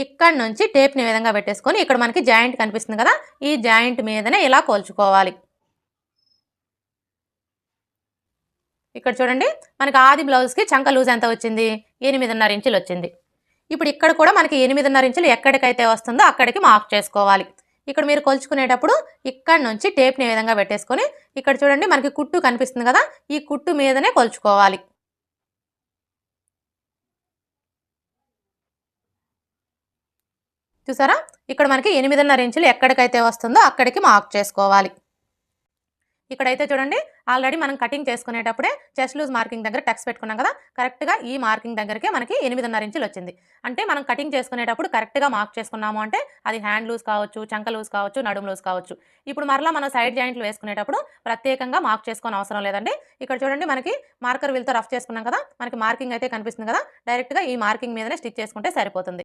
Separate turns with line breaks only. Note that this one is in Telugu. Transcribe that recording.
ఇక్కడ నుంచి టేప్ని ఈ విధంగా పెట్టేసుకొని ఇక్కడ మనకి జాయింట్ కనిపిస్తుంది కదా, ఈ జాయింట్ మీదనే ఇలా కొలుచుకోవాలి. ఇక్కడ చూడండి మనకి ఆది బ్లౌజ్కి చంక లూజ్ ఎంత వచ్చింది, 8.5 ఇంచులు వచ్చింది. ఇప్పుడు ఇక్కడ కూడా మనకి 8.5 ఇంచులు ఎక్కడికైతే వస్తుందో అక్కడికి మార్క్ చేసుకోవాలి. ఇక్కడ మీరు కొలుచుకునేటప్పుడు ఇక్కడ నుంచి టేప్ని ఈ విధంగా పెట్టేసుకొని ఇక్కడ చూడండి మనకి కుట్టు కనిపిస్తుంది కదా, ఈ కుట్టు మీదనే కొలుచుకోవాలి. చూసారా, ఇక్కడ మనకి 8.5 ఇంచులు ఎక్కడికైతే వస్తుందో అక్కడికి మార్క్ చేసుకోవాలి. ఇక్కడైతే చూడండి ఆల్రెడీ మనం కటింగ్ చేసుకునేటప్పుడే చెస్ట్ లూజ్ మార్కింగ్ దగ్గర టక్స్ పెట్టుకున్నాం కదా, కరెక్ట్గా ఈ మార్కింగ్ దగ్గరికి మనకి 8.5 ఇంచులు వచ్చింది. అంటే మనం కటింగ్ చేసుకునేటప్పుడు కరెక్ట్గా మార్క్ చేసుకున్నాము అంటే అది హ్యాండ్ లూజ్ కావచ్చు, చంక లూజ్ కావచ్చు, నడుము లూజ్ కావచ్చు. ఇప్పుడు మరలా మనం సైడ్ జాయింట్లు వేసుకునేటప్పుడు ప్రత్యేకంగా మార్క్ చేసుకోని అవసరం లేదండి. ఇక్కడ చూడండి మనకి మార్కర్ వీల్తో రఫ్ చేసుకున్నాం కదా, మనకి మార్కింగ్ అయితే కనిపిస్తుంది కదా, డైరెక్ట్గా ఈ మార్కింగ్ మీదనే స్టిచ్ చేసుకుంటే సరిపోతుంది.